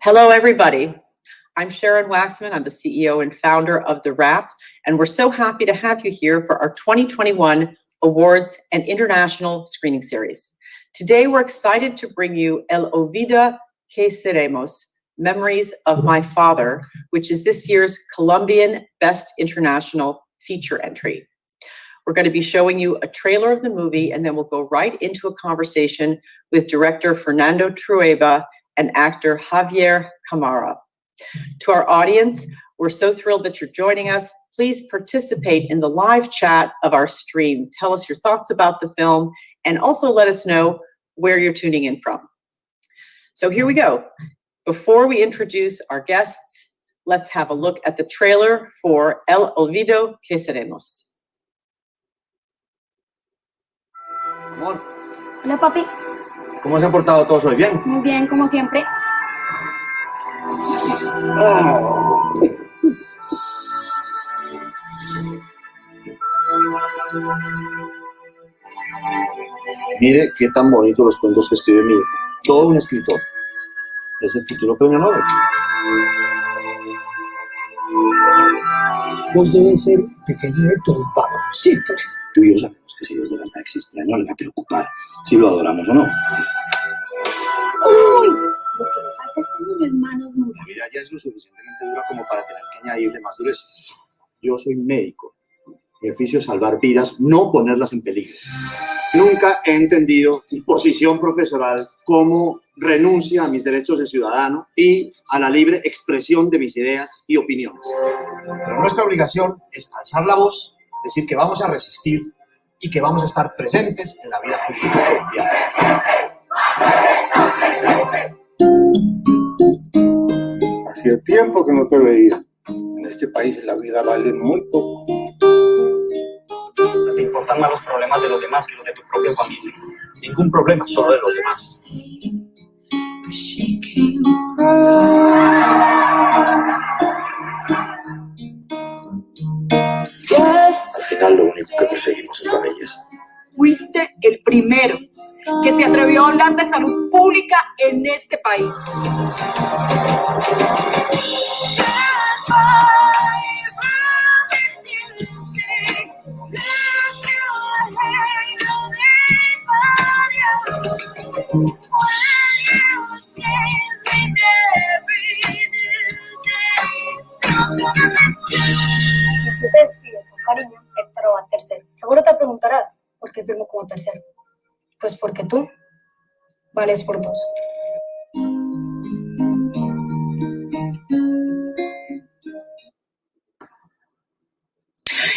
Hello, everybody. I'm Sharon Waxman. I'm the CEO and founder of TheWrap, and we're so happy to have you here for our 2021 Awards and International Screening Series. Today, we're excited to bring you El OLVIDO que SEREMOS, Memories of My Father, which is this year's Colombian Best International Feature entry. We're going to be showing you a trailer of the movie, and then we'll go right into a conversation with director Fernando Trueba and actor Javier Camara. To our audience, we're so thrilled that you're joining us. Please participate in the live chat of our stream. Tell us your thoughts about the film, and also let us know where you're tuning in from. So here we go. Before we introduce our guests, let's have a look at the trailer for El OLVIDO que SEREMOS. Amor. Hola, papi. ¿Cómo se han portado todos hoy? ¿Bien? Muy bien, como siempre. Oh. Mire qué tan bonitos los cuentos que escribe mi hijo. Todo un escritor. Es el futuro premio Nobel. Vos debes ser pequeño de un varoncito. Tú y yo sabemos que si Dios de verdad existe, no le va a preocupar si lo adoramos o no. ¡Uy! Lo que le falta a este niño es mano dura. Mira, ya es lo suficientemente dura como para tener que añadirle más dureza. Yo soy médico. Mi oficio es salvar vidas, no ponerlas en peligro. Nunca he entendido mi posición profesional como renuncia a mis derechos de ciudadano y a la libre expresión de mis ideas y opiniones. Pero nuestra obligación es alzar la voz, decir que vamos a resistir y que vamos a estar presentes en la vida pública colombiana. Hacía tiempo que no te veía. En este país la vida vale muy poco. Te importan más los problemas de los demás que los de tu propia familia. Ningún problema, solo de los demás. Al final lo único que perseguimos es la belleza. Fuiste el primero que se atrevió a hablar de salud pública en este país. Y así se despide con cariño Héctor Van tercero. Seguro te preguntarás, ¿por qué firmo como tercero? Pues porque tú vales por dos.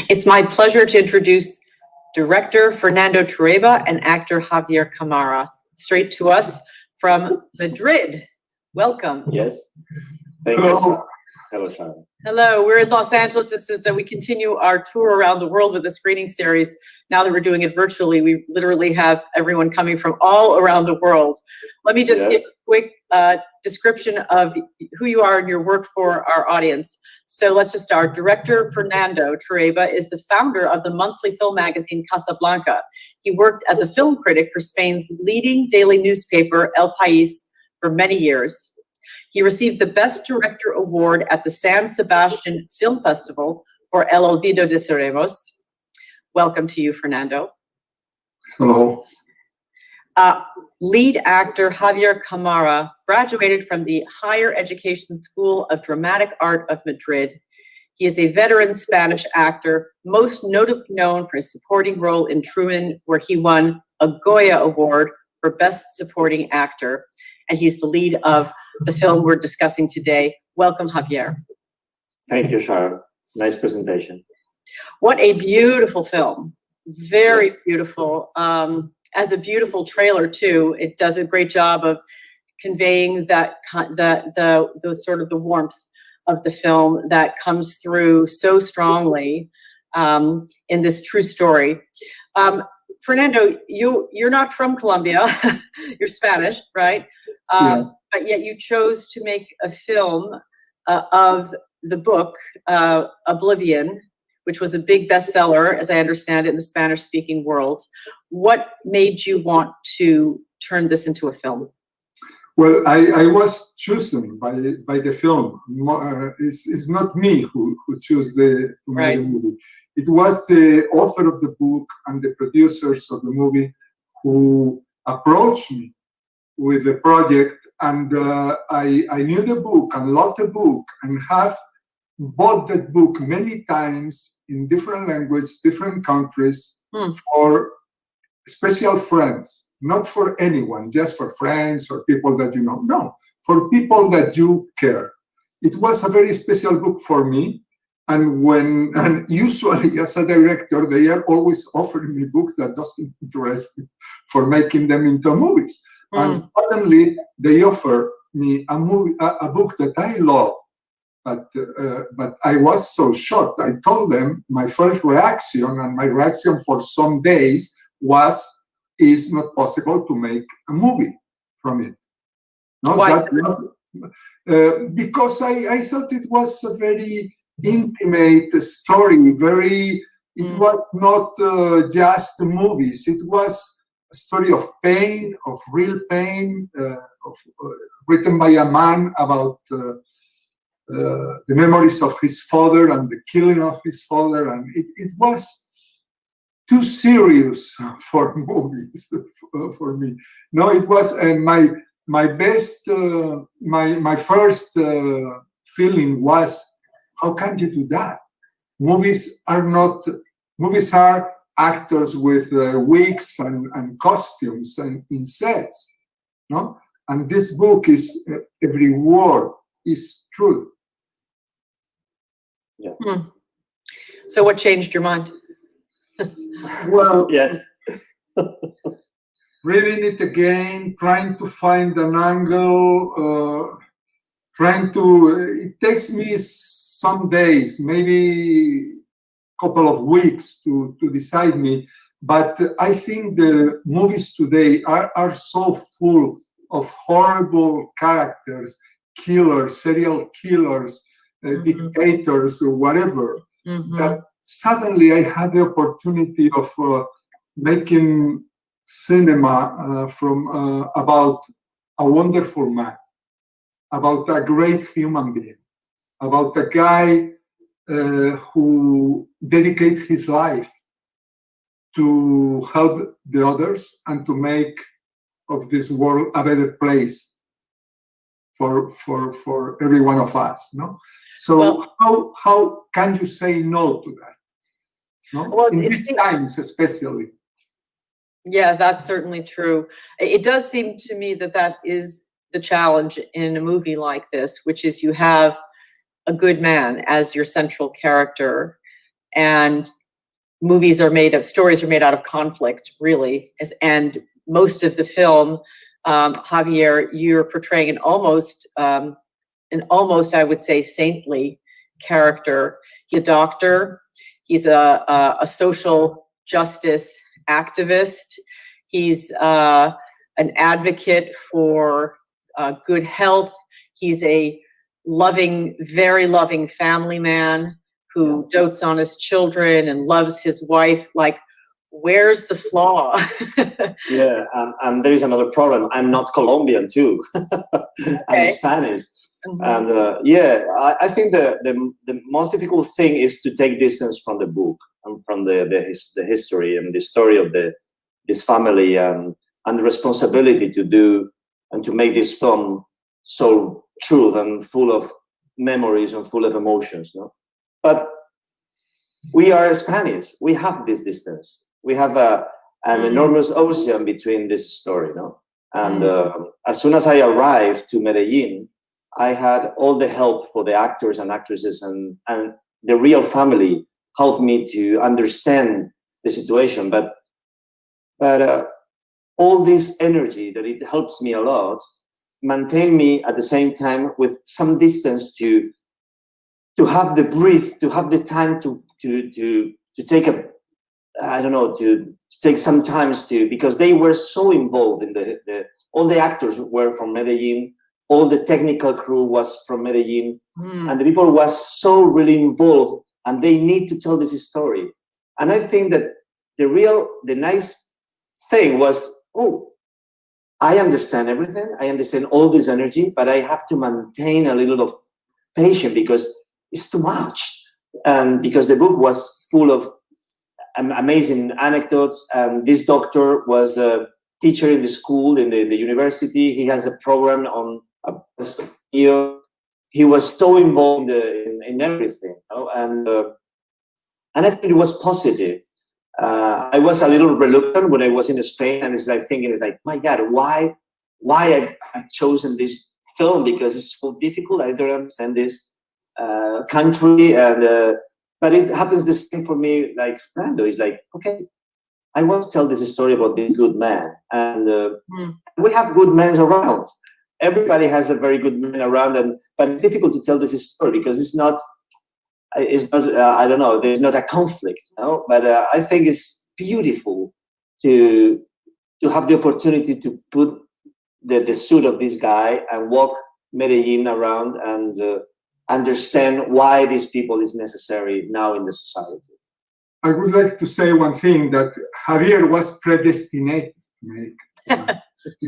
It's my pleasure to introduce director Fernando Trueba and actor Javier Camara, straight to us from Madrid. Welcome. Yes. Thank you. Hello, Sharon. Hello, we're in Los Angeles. This is that we continue our tour around the world with the screening series. Now that we're doing it virtually, we literally have everyone coming from all around the world. Let me just give a quick description of who you are and your work for our audience. So let's just start. Director Fernando Trueba is the founder of the monthly film magazine Casablanca. He worked as a film critic for Spain's leading daily newspaper, El País, for many years. He received the Best Director Award at the San Sebastian Film Festival for El OLVIDO de SEREMOS. Welcome to you, Fernando. Hello. Lead actor Javier Camara graduated from the Higher Education School of Dramatic Art of Madrid. He is a veteran Spanish actor, most notably known for his supporting role in Truman, where he won a Goya Award for Best Supporting Actor. And he's the lead of the film we're discussing today. Welcome, Javier. Thank you, Sharon. Nice presentation. What a beautiful film. Very beautiful. As a beautiful trailer, too. It does a great job of conveying that the sort of the warmth of the film that comes through so strongly in this true story. Fernando, you're not from Colombia. You're Spanish, right? But yet you chose to make a film of the book, Oblivion, which was a big bestseller, as I understand it, in the Spanish-speaking world. What made you want to turn this into a film? Well, I was chosen by the film. It's not me who chose to make the movie. It was the author of the book and the producers of the movie who approached me with the project, and I knew the book and loved the book and have bought that book many times in different languages, different countries, for special friends, not for anyone, just for friends or people that you know. No, for people that you care. It was a very special book for me. And usually as a director, they are always offering me books that doesn't interest me for making them into movies. And suddenly they offer me a book that I love. But I was so shocked. I told them my first reaction, and my reaction for some days was, it's not possible to make a movie from it. No, why? Because I thought it was a very intimate story. It was not just movies. It was a story of pain, of real pain, written by a man about the memories of his father and the killing of his father, and it was too serious for movies for me. No, it was my best, my first feeling was, how can you do that? Movies are actors with wigs and costumes and in sets, no? And this book is every word is truth. Yeah. So what changed your mind? Well, Yes. reading it again, trying to find an angle, it takes me some days, maybe a couple of weeks to decide me, but I think the movies today are so full of horrible characters, killers, serial killers, dictators, or whatever, that suddenly I had the opportunity of making cinema about a wonderful man, about a great human being, about a guy who dedicates his life to help the others and to make of this world a better place for every one of us, no? So how can you say no to that? No? Well, in these times, especially. Yeah, that's certainly true. It does seem to me that is the challenge in a movie like this, which is you have a good man as your central character, and stories are made out of conflict, really. And most of the film, Javier, you're portraying an almost, I would say, saintly character. He's a doctor. He's a social justice activist. He's an advocate for good health. He's a very loving family man who dotes on his children and loves his wife. Like, where's the flaw? Yeah, and there is another problem. I'm not Colombian too. I'm Spanish. And I think the most difficult thing is to take distance from the book and from the history and the story of this family, and the responsibility to do and to make this film so true and full of memories and full of emotions. No? But we are Spanish. We have this distance. We have an enormous ocean between this story. No? And as soon as I arrived to Medellin, I had all the help for the actors and actresses, and the real family helped me to understand the situation. But all this energy that it helps me a lot, maintain me at the same time with some distance to have the breath, to have the time to take to take some time because they were so involved in all the actors were from Medellin. All the technical crew was from Medellin, and the people was so really involved, and they need to tell this story. And I think that the nice thing was, I understand everything. I understand all this energy, but I have to maintain a little of patience because it's too much. And because the book was full of amazing anecdotes. This doctor was a teacher in the school, in the university. He has a program on he was so involved in everything, you know? And I think it was positive. I was a little reluctant when I was in Spain, and it's like thinking, it's like, my God, why I've chosen this film, because it's so difficult. I don't understand this country, and but it happens the same for me. Like Fernando is like, okay, I want to tell this story about this good man, and we have good men around. Everybody has a very good man around, but it's difficult to tell this story because it's not. I don't know. There's not a conflict, you know? But I think it's beautiful to have the opportunity to put the suit of this guy and walk Medellin around and understand why these people is necessary now in the society. I would like to say one thing, that Javier was predestinated to make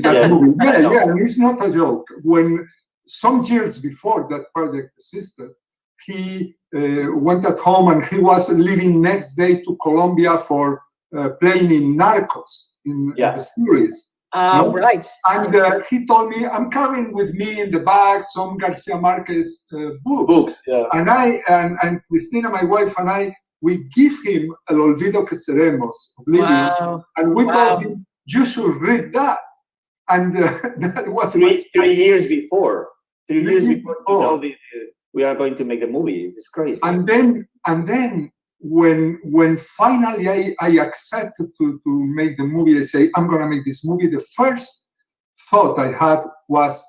that movie. Yeah, and it's not a joke. When some years before that project existed, he went at home and he was leaving next day to Colombia for playing in Narcos in the series. Right. And he told me, I'm carrying with me in the bag some Garcia Marquez books. And and Cristina, my wife, and I, we give him El Olvido que Seremos, Oblivion, and we told him, you should read that. And that was 3 years before. 3 years before we are going to make the movie. It's crazy. And then when finally I accepted to make the movie, I say, I'm gonna make this movie. The first thought I had was,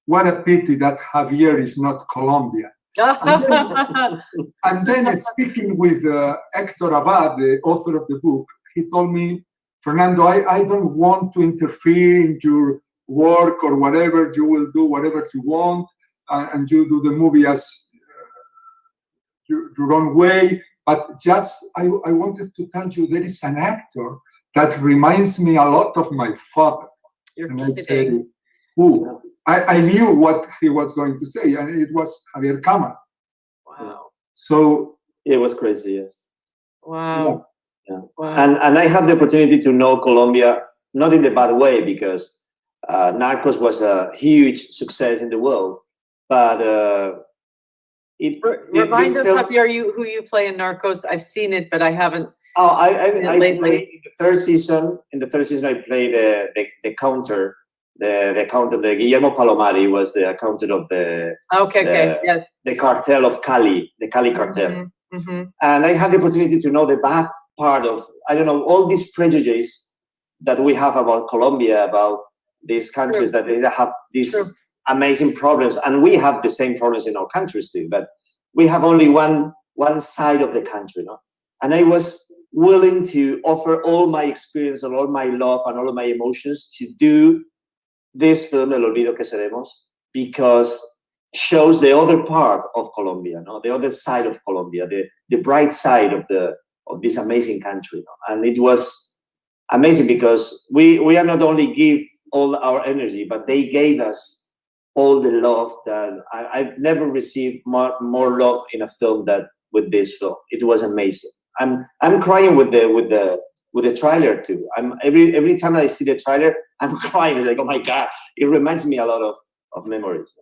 what a pity that Javier is not Colombian. And then speaking with Hector Abad, the author of the book, he told me, Fernando, I don't want to interfere in your work or whatever. You will do whatever you want, and you do the movie as your own way. But just, I wanted to tell you, there is an actor that reminds me a lot of my father. You're kidding. Who? I knew what he was going to say, and it was Javier Cama. Wow. So it was crazy, yes. Wow. Yeah. Wow. And I had the opportunity to know Colombia, not in the bad way, because Narcos was a huge success in the world, but remind us, Javier, who you play in Narcos. I've seen it, but I haven't. Oh, I played in the third season. In the third season, I played the counter. The accountant, the Guillermo Palomari, was the accountant of the the cartel of Cali, the Cali cartel. And I had the opportunity to know the bad part of, I don't know, all these prejudices that we have about Colombia, about these countries that they have these amazing problems, and we have the same problems in our countries too, but we have only one side of the country, no? And I was willing to offer all my experience and all my love and all of my emotions to do this film, El Olvido que Seremos, because shows the other part of Colombia, no? The other side of Colombia, the bright side of this amazing country. No? And it was amazing because we are not only give all our energy, but they gave us all the love that I've never received more love in a film than with this film. It was amazing. I'm crying with the trailer too. Every time I see the trailer, I'm crying. It's like, oh my God, it reminds me a lot of memories.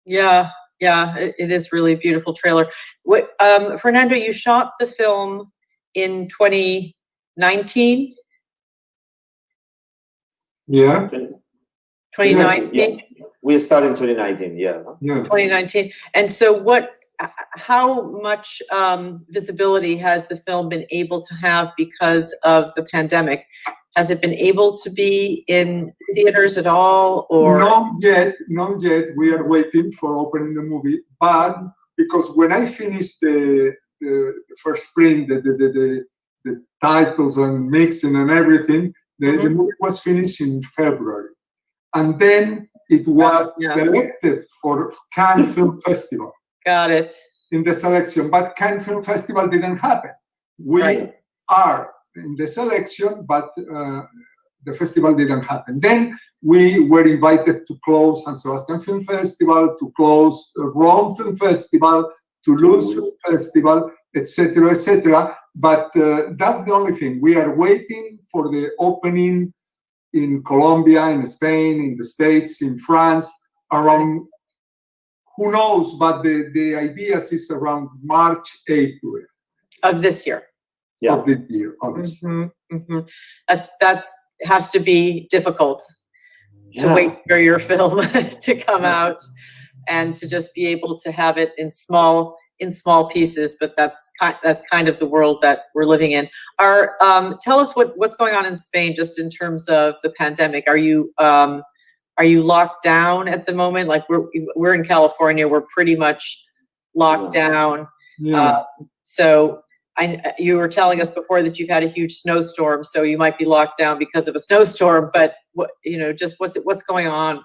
Yeah, it is really a beautiful trailer. Fernando, you shot the film in 2019? Yeah. 2019? Yeah. We started in 2019, yeah. 2019. And so how much visibility has the film been able to have because of the pandemic? Has it been able to be in theaters at all, or? Not yet. We are waiting for opening the movie, but because when I finished the first print, the titles and mixing and everything, the movie was finished in February, and then it was selected for Cannes Film Festival. Got it. In the selection, but Cannes Film Festival didn't happen. We are in the selection, but the festival didn't happen. Then we were invited to close San Sebastian Film Festival, to close Rome Film Festival, Toulouse Film Festival, etc., etc. But that's the only thing. We are waiting for the opening in Colombia, in Spain, in the States, in France, around, who knows, but the idea is around March, April. Of this year. Yeah. Of this year, obviously. That has to be difficult to wait for your film to come out and to just be able to have it in small pieces. But that's kind of the world that we're living in. Tell us what's going on in Spain, just in terms of the pandemic. Are you locked down at the moment? Like we're in California, we're pretty much locked down. So you were telling us before that you've had a huge snowstorm, so you might be locked down because of a snowstorm. But just what's going on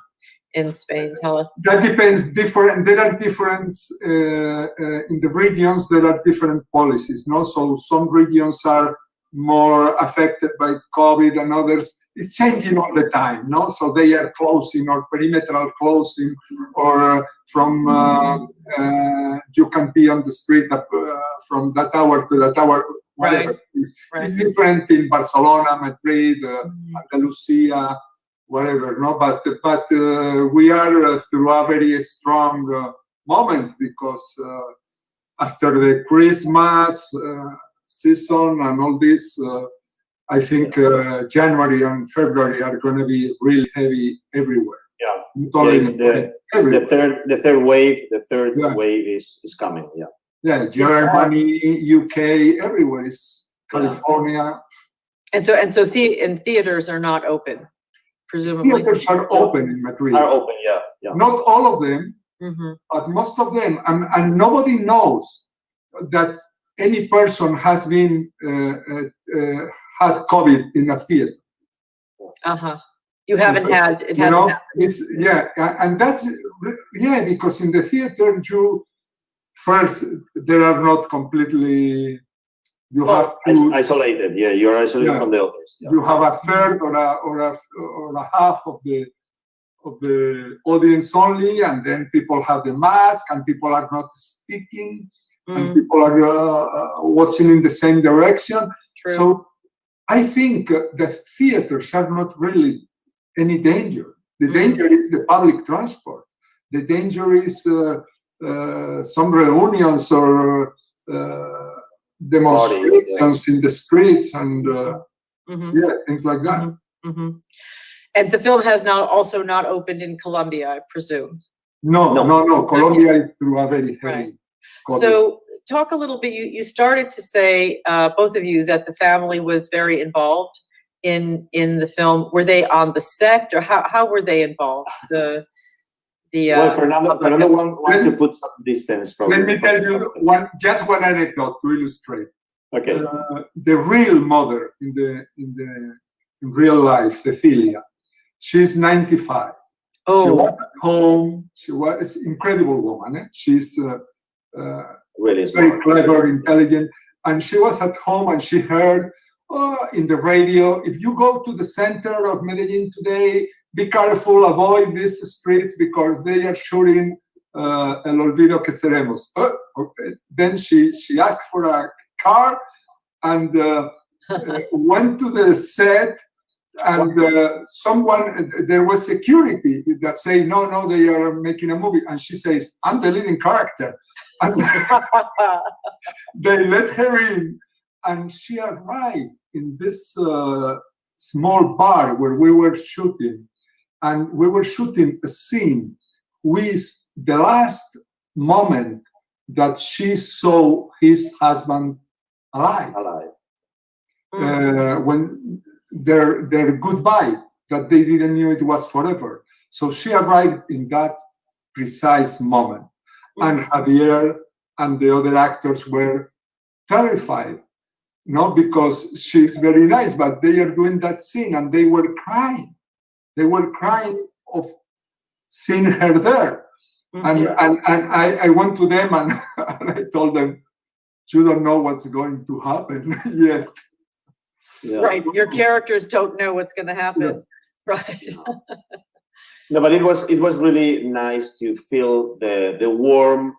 in Spain? Tell us. That depends. There are difference in the regions. There are different policies. No, so some regions are more affected by COVID, and others. It's changing all the time. No, so they are closing or perimeter closing, or from you can be on the street from that hour to that hour. Whatever. Right. It's different in Barcelona, Madrid, Andalusia, whatever. No, but we are through a very strong moment, because after the Christmas season and all this, I think January and February are going to be really heavy everywhere. Yeah. Everywhere. The third wave is coming. Yeah. Yeah, Germany, UK, everywhere is California. And so theaters are not open, presumably. Theaters are open in Madrid. Are open, yeah. Not all of them, but most of them, and nobody knows that any person has been had COVID in a theater. You haven't had it. Hasn't happened. And that's because in the theater first there are not completely. You have to isolated. Yeah, you're isolated from the others. Yeah. You have a third or a half of the audience only, and then people have the mask, and people are not speaking, and people are watching in the same direction. True. So I think the theaters are not really any danger. The danger is the public transport. The danger is some reunions or demonstrations in the streets and things like that. And the film has now also not opened in Colombia, I presume. No. Colombia is through a very heavy COVID. So talk a little bit. You started to say, both of you, that the family was very involved in the film. Were they on the set, or how were they involved? Fernando want to put some distance from. Let me tell you one anecdote to illustrate. Okay. The real mother in real life, Cecilia, she's 95. Oh. She was at home. She was an incredible woman. She's really very clever, intelligent, and she was at home and she heard in the radio, if you go to the center of Medellin today, be careful, avoid these streets because they are shooting El OLVIDO que SEREMOS. Okay. Then she asked for a car and went to the set, and there was security that say, no, they are making a movie. And she says, I'm the leading character. And they let her in, and she arrived in this small bar where we were shooting. And we were shooting a scene with the last moment that she saw his husband alive. When their goodbye, that they didn't knew it was forever. So she arrived in that precise moment. And Javier and the other actors were terrified, because she's very nice, but they are doing that scene and they were crying. They were crying of seeing her there. And I went to them and I told them, you don't know what's going to happen yet. Yeah. Right, your characters don't know what's going to happen. Right. No, but it was really nice to feel the warmth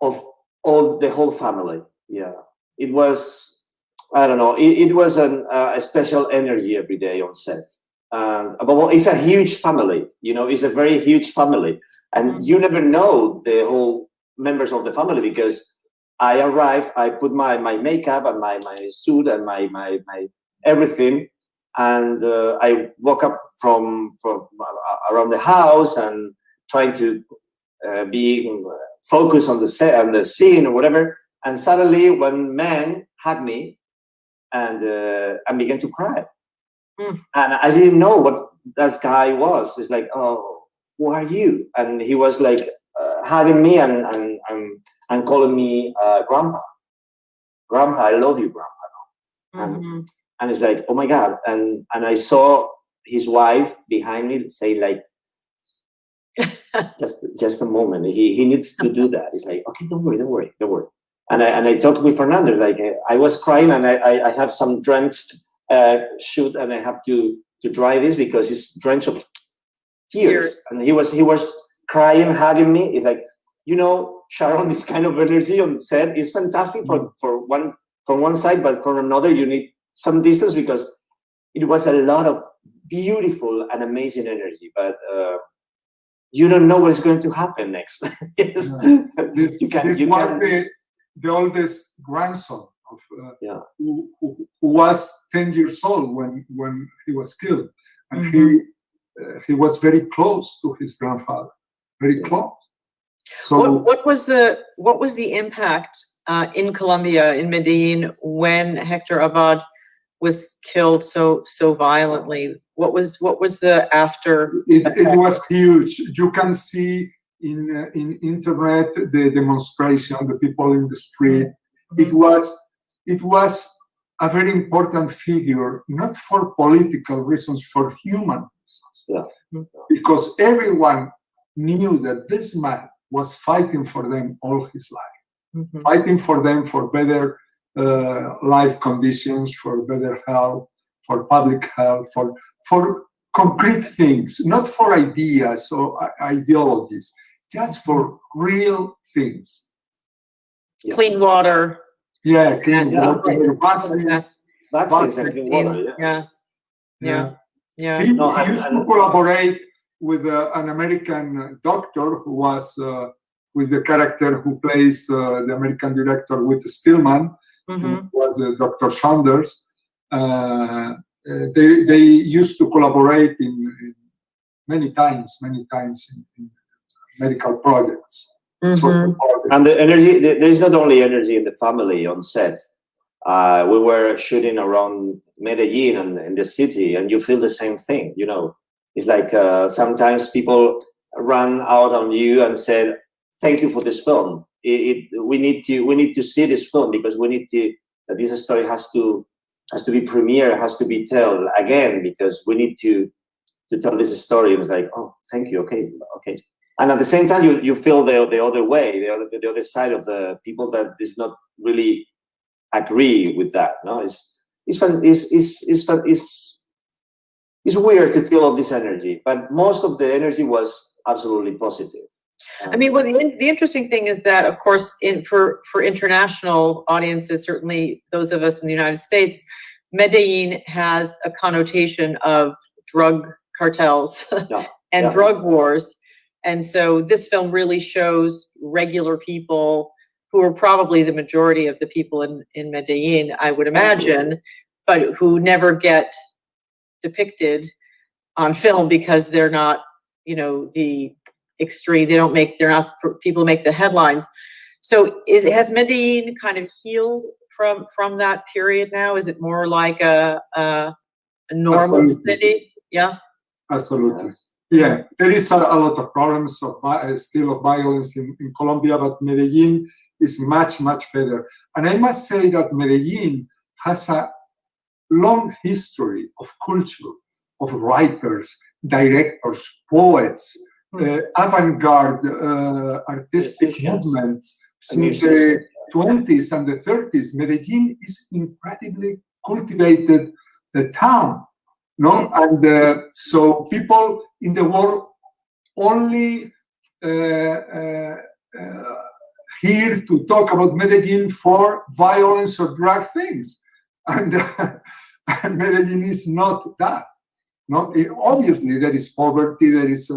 of the whole family. Yeah, it was, I don't know, it was a special energy every day on set. But well, it's a huge family, you know, it's a very huge family, and you never know the whole members of the family, because I arrive, I put my makeup and my suit and my everything, and I walk up from around the house and trying to be focused on the set and the scene or whatever, and suddenly one man hugged me and began to cry. And I didn't know what that guy was. It's like, oh, who are you? And he was like hugging me and calling me grandpa. Grandpa, I love you, grandpa. And it's like, oh my God. And I saw his wife behind me saying like, just a moment. He needs to do that. He's like, okay, don't worry. And I talked with Fernando, like I was crying and I have some drenched shoot and I have to dry this because it's drenched of tears. And he was crying, hugging me. It's like, you know, Sharon, this kind of energy on set is fantastic from one side, but from another you need some distance, because it was a lot of beautiful and amazing energy, but you don't know what's going to happen next. Yes. This was the oldest grandson of who was 10 years old when he was killed, and he was very close to his grandfather, very close. So what was the impact in Colombia, in Medellin, when Hector Abad was killed so violently? What was the after? It was huge. You can see in internet the demonstration, the people in the street. It was a very important figure, not for political reasons, for human reasons. Because everyone knew that this man was fighting for them all his life, fighting for them for better life conditions, for better health, for public health, for concrete things, not for ideas or ideologies, just for real things. Clean water. Yeah, clean water, vaccines, Yeah. He used to collaborate with an American doctor who was with the character who plays the American director with Stillman, who was Dr. Saunders. They used to collaborate in many times in medical projects. Social projects. And the energy, there's not only energy in the family on set. We were shooting around Medellin and in the city, and you feel the same thing, you know. It's like sometimes people run out on you and said, thank you for this film. We need to see this film, because we need to, this story has to be premiered, has to be told again, because we need to tell this story. It was like, oh, thank you, okay. And at the same time, you feel the other way, the other side of the people that does not really agree with that. No, it's fun. It's weird to feel all this energy, but most of the energy was absolutely positive. I mean, well, the interesting thing is that, of course, for international audiences, certainly those of us in the United States, Medellin has a connotation of drug cartels and drug wars. And so this film really shows regular people who are probably the majority of the people in Medellin, I would imagine, but who never get depicted on film because they're not, you know, the extreme, they're not people who make the headlines. So has Medellin kind of healed from that period now? Is it more like a normal city? Yeah. Absolutely. Yeah, there is a lot of problems still of violence in Colombia, but Medellin is much better. And I must say that Medellin has a long history of culture, of writers, directors, poets, avant-garde artistic movements. Since the 20s and the 30s, Medellin is incredibly cultivated the town, no? And so people in the world only here to talk about Medellin for violence or drug things, and, and Medellin is not that. No, obviously there is poverty, there is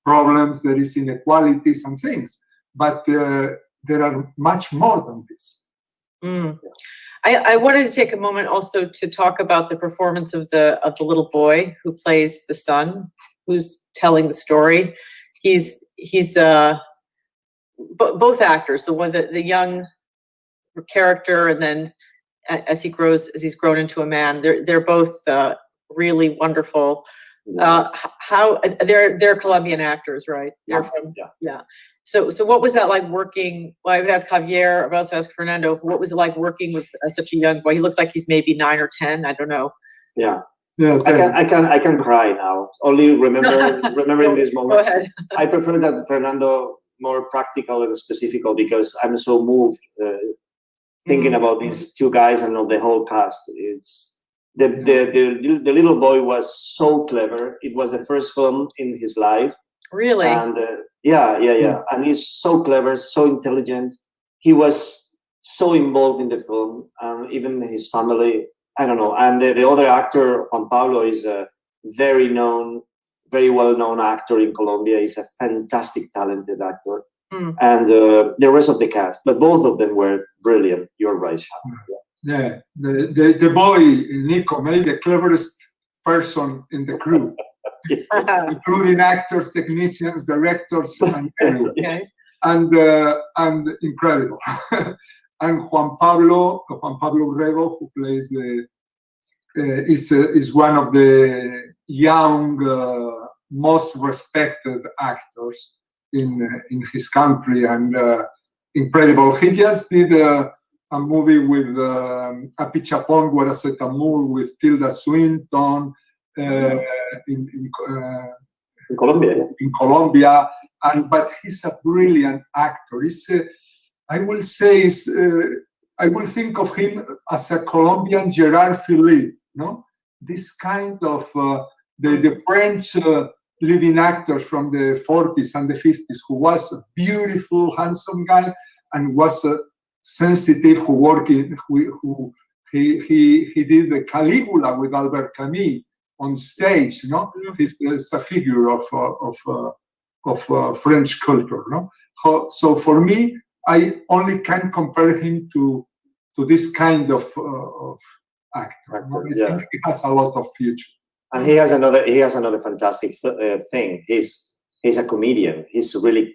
problems, there is inequalities and things, but there are much more than this. Mm. I wanted to take a moment also to talk about the performance of the little boy who plays the son, who's telling the story. He's both actors, the young character, and then as he's grown into a man, they're both really wonderful. How they're Colombian actors, right? They're from yeah. So what was that like working? Well, I would ask Javier, I would also ask Fernando, what was it like working with such a young boy? He looks like he's maybe 9 or 10. I don't know. Yeah. Yeah, I can cry now. Only remembering this moment. Go ahead. I prefer that Fernando more practical and specific, because I'm so moved thinking about these two guys and of the whole cast. It's the little boy was so clever. It was the first film in his life. Really? And and he's so clever, so intelligent. He was so involved in the film, even his family. I don't know. And the other actor, Juan Pablo, is a very well-known actor in Colombia. He's a fantastic, talented actor. And the rest of the cast, but both of them were brilliant. You're right, Sean. Yeah, the boy, Nico, maybe the cleverest person in the crew, including actors, technicians, directors, and everyone. Okay. And incredible. And Juan Pablo Rego, who plays is one of the young, most respected actors in his country, and incredible. He just did a movie with Apichapón, Guaracetamul, with Tilda Swinton in Colombia. In Colombia, but he's a brilliant actor. I will think of him as a Colombian Gerard Philippe, no? This kind of the French leading actors from the 40s and the 50s, who was a beautiful, handsome guy and was sensitive, he did the Caligula with Albert Camus on stage, no? He's a figure of French culture, no? So for me, I only can compare him to this kind of actor. No? I think he has a lot of future. And he has another fantastic thing. He's a comedian. He's a really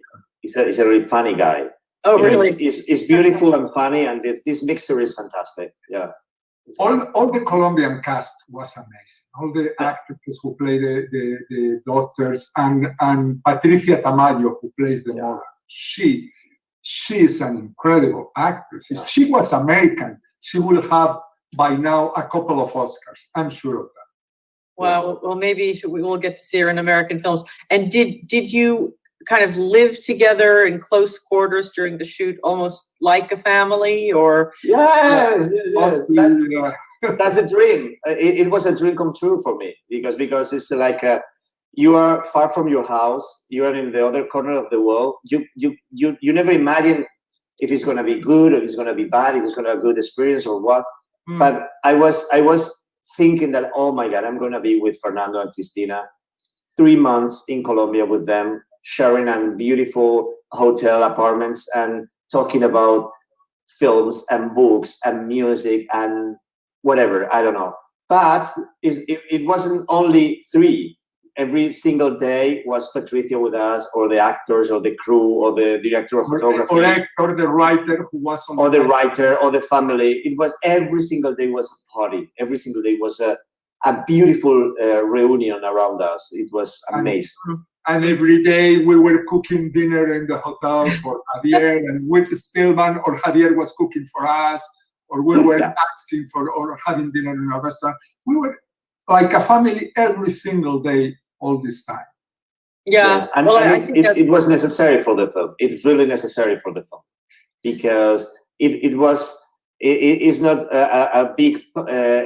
funny guy. Oh, really? He's beautiful and funny, and this mixer is fantastic. Yeah. All the Colombian cast was amazing. All the actors who play the daughters, and Patricia Tamayo, who plays the mother. She is an incredible actress. If she was American, she will have by now a couple of Oscars. I'm sure of that. Wow. Well, maybe we will get to see her in American films. And did you kind of live together in close quarters during the shoot, almost like a family, or? Yes. That's a dream. It was a dream come true for me, because it's like you are far from your house. You are in the other corner of the world. You never imagine if it's going to be good, or if it's going to be bad, if it's going to be a good experience or what. But I was thinking that, oh my God, I'm going to be with Fernando and Cristina 3 months in Colombia with them, sharing in beautiful hotel apartments and talking about films and books and music and whatever, I don't know. But it wasn't only 3. Every single day was Patricia with us, or the actors, or the crew, or the director of photography, or the writer who was on, or the writer, or the family. It was every single day was a party. Every single day was a beautiful reunion around us. It was amazing. And every day we were cooking dinner in the hotel for Javier, and with Stillman, or Javier was cooking for us, or we were asking for, or having dinner in a restaurant. We were like a family every single day, all this time. Yeah. And I think it was necessary for the film. It's really necessary for the film, because it was it's not a big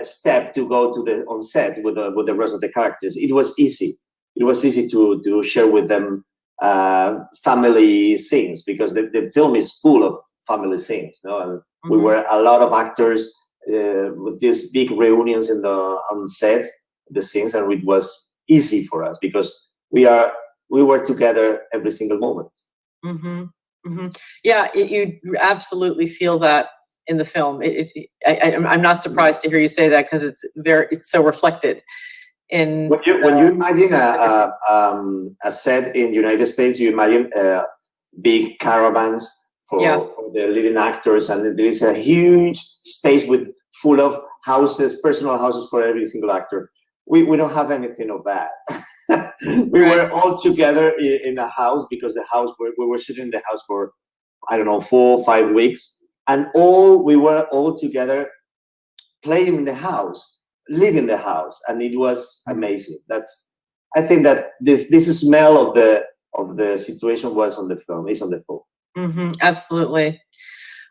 step to go to on set with the rest of the characters. It was easy. It was easy to share with them family scenes, because the film is full of family scenes. And we were a lot of actors with these big reunions on set, the scenes, and it was easy for us because we were together every single moment. Yeah, you absolutely feel that in the film. I'm not surprised to hear you say that, because it's so reflected in. When you imagine a set in the United States, you imagine big caravans for the leading actors, and there is a huge space full of houses, personal houses for every single actor. We don't have anything of that. We were all together in a house, because we were shooting in the house for, I don't know, 4 or 5 weeks, and we were all together playing in the house, living in the house, and it was amazing. I think that this smell of the situation was on the film. It's on the film. Absolutely.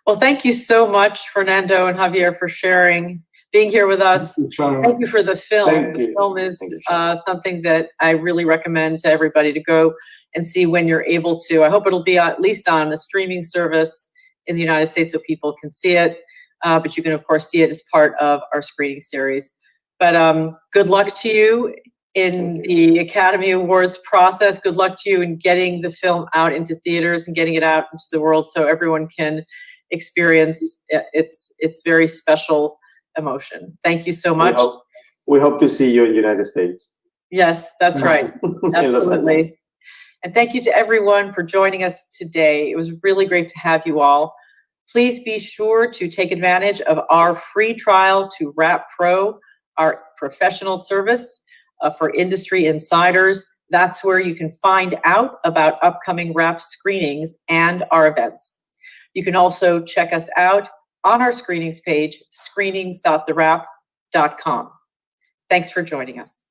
Well, thank you so much, Fernando and Javier, for being here with us. Thank you for the film. The film is something that I really recommend to everybody to go and see when you're able to. I hope it'll be at least on a streaming service in the United States so people can see it. But you can, of course, see it as part of our screening series. But good luck to you in the Academy Awards process. Good luck to you in getting the film out into theaters and getting it out into the world so everyone can experience its very special emotion. Thank you so much. We hope to see you in the United States. Yes, that's right. Absolutely. And thank you to everyone for joining us today. It was really great to have you all. Please be sure to take advantage of our free trial to Wrap Pro, our professional service for industry insiders. That's where you can find out about upcoming Wrap screenings and our events. You can also check us out on our screenings page, screenings.thewrap.com. Thanks for joining us.